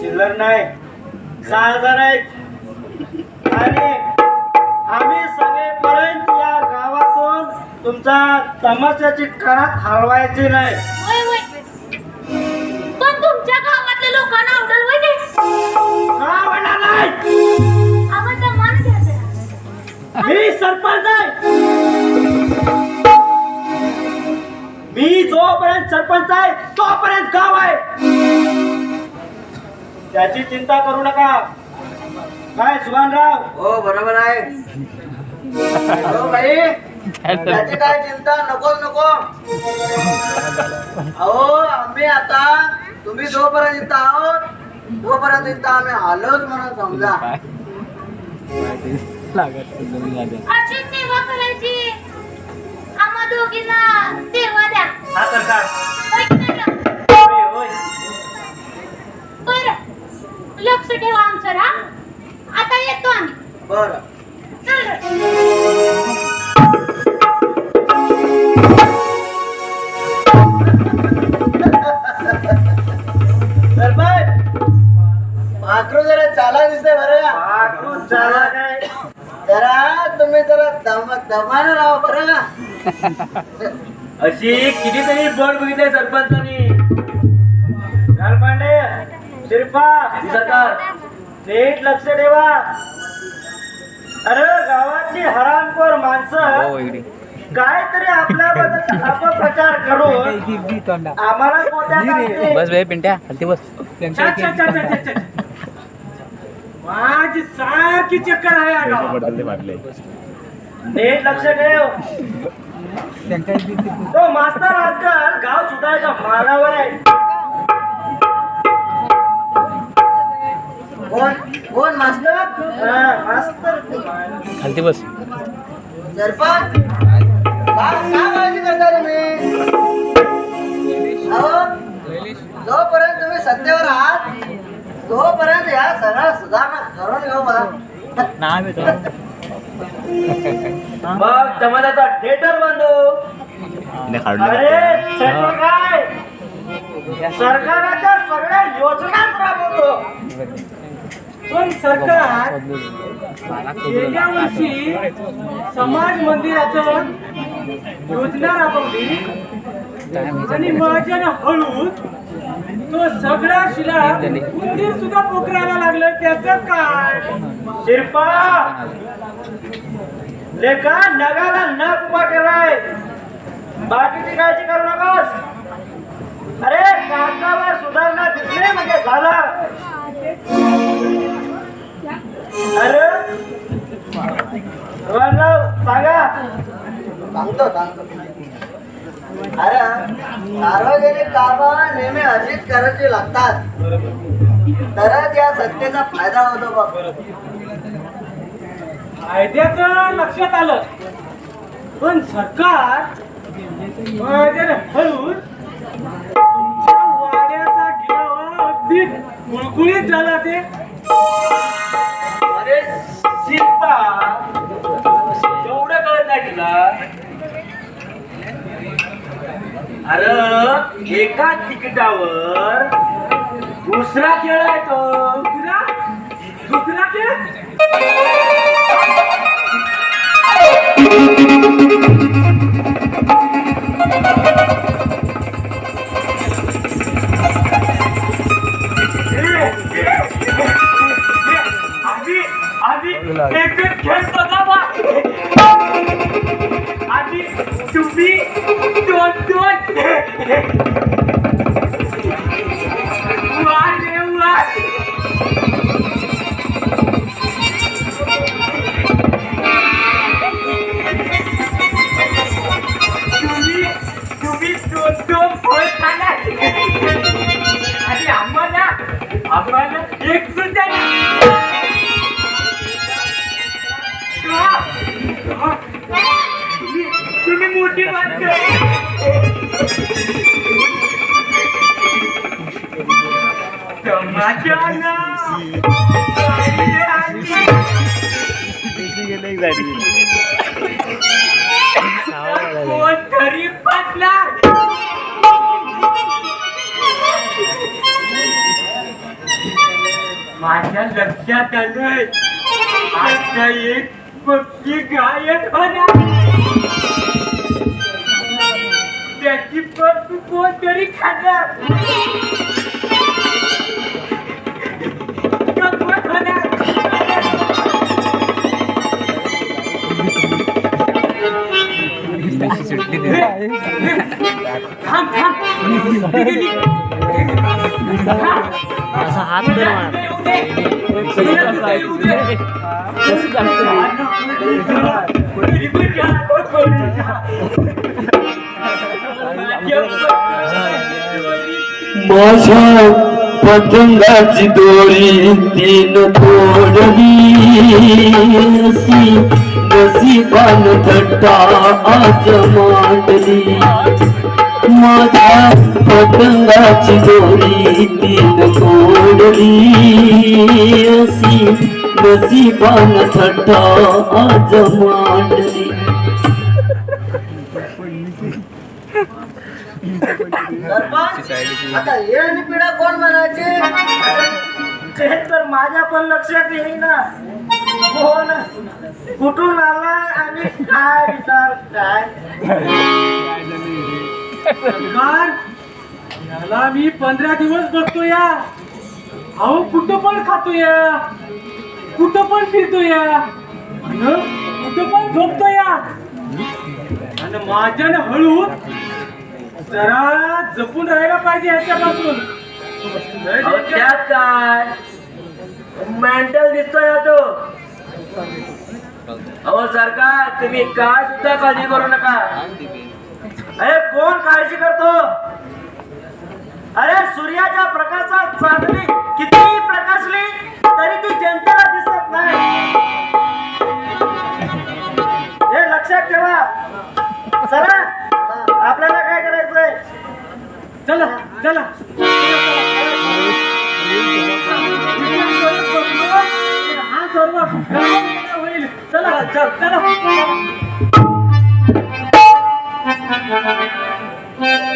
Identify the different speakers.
Speaker 1: चिल्लर नाही 6,000 आहेत आणि आम्ही सगळेपर्यंत या गावातून तुमचा तमाशाची करात हलवायची नाही.
Speaker 2: पण तुमच्या गावातल्या लोकांना आवडेल होय ते?
Speaker 1: का आवडणार नाही?
Speaker 2: आवाज मान घ्यायचा.
Speaker 1: मी सरपंच आहे. मी जोपर्यंत सरपंच आहे तोपर्यंत गाव आहे. त्याची चिंता करू नका. काय सुभानराव?
Speaker 3: हो बरोबर आहे. हो भाई त्याची काय चिंता नको. अहो आम्ही आता तुम्ही जोपर्यंत इथं आहोत तोपर्यंत इथं आम्ही आलोच म्हणून समजा.
Speaker 2: अशी सेवा करायची. आम्हा दोघींना सेवा द्या.
Speaker 1: हा सरकार.
Speaker 2: बरं लक्ष ठेवा आमचं हा. आता येतो आम्ही.
Speaker 3: बरं
Speaker 2: चल
Speaker 3: सरपंच माकरू जरा चाला दिसतंय बरं का?
Speaker 1: माकरू चाला काय?
Speaker 3: जरा तुम्ही जरा दमानं राहा बरं का?
Speaker 1: अशी कितीतरी बोर्ड बघितले सरपंचांनी. गालपांडे शिरपा सरकार नीट लक्ष ठेवा. अरे गावातली हरामखोर माणसं काहीतरी आपल्याबद्दल अपप्रचार करून आम्हाला कोट्या
Speaker 4: बस भाई पिंट्या हलती बस.
Speaker 1: माझी सारखी चक्कर आहे या गावात. नीट लक्ष ठेव. तो मास्तर आजकाल गाव सुधारायच्या मार्गावर आहे.
Speaker 3: कोण मास्तर?
Speaker 1: मास्तर
Speaker 4: हलती बस.
Speaker 3: सरपंच काय काळजी करता तुम्ही? अहो जोपर्यंत तुम्ही सत्तेवर आहात तोपर्यंत या सगळ्या सुधारणा करून घेऊ मला.
Speaker 1: मग समाजाचा थिएटर बांधू. अरे काय सरकाराच्या सगळ्या योजना राबवतो. पण सरकार गेल्या वर्षी समाज मंदिराचं योजना राबवली आणि माझ्यानं हळूच तो सगळा शिला मंदिर सुद्धा पोखरायला लागलं. त्याचं काय? शिरपा लेका नगाला नग उभा केलाय. बाकीची काळजी करू नकोस. अरे कागदावर सुधारणा दिसले म्हणजे झाला. अरे सांगा.
Speaker 3: सांगतो. अरे सार्वजनिक कामं नेहमी अशीच करायची लागतात तरच या सत्तेचा फायदा होतो बघ.
Speaker 1: फायद्याचं लक्षात आलं पण सरकार हळूच तुमच्या वाड्याचा गिरावा अगदी कुळकुळीत झाला. ते अरे शिल्पा एवढं कळत नाही तुला? अरे एका तिकिटावर दुसरा खेळ आहे तो. दुसरा खेळ एकच खेळ बघा बा. आधी तुम्ही दोन फळ खाणार आणि आम्हाला एक सुद्धा तुम्ही मोठी माणसं. गरीब 5 लाख माझ्या लक्षात आलंय आता एक पक्षी गायब होणार त्याची पण तू कोणतरी खाणार गंमत होणार थांब थांब
Speaker 4: असा हात तर
Speaker 5: माझ्या पतंगाची दोरी तीन तोडली अशी नशिबान थट्टा आज मांडली माझ्या पतंगाची दोरी तीन तोडली अशी नशिबान थट्टा आज मांडली
Speaker 3: सरपंच आता हे आणि पिढा कोण म्हणायचे
Speaker 1: ते तर माझ्या पण लक्षात येईना कोण कुठून आला आणि काय विचार काय याला मी 15 दिवस बघतो या अहो कुठं पण खातो या कुठं पण फिरतो या कुठं पण झोपतो या आणि माझ्यानं हळू जरा जपून राहायला पाहिजे ह्याच्यापासून त्यात काय मेंटल दिसतोय तो अहो सरकार तुम्ही काय सुद्धा काळजी करू नका अरे कोण काळजी करतो अरे सूर्याच्या प्रकाशात चांदणी कितीही प्रकाशली तरी ती जनतेला दिसत नाही हे लक्षात ठेवा चला आपल्याला काय करायचंय चला चला हा सर्व होईल चला चल चला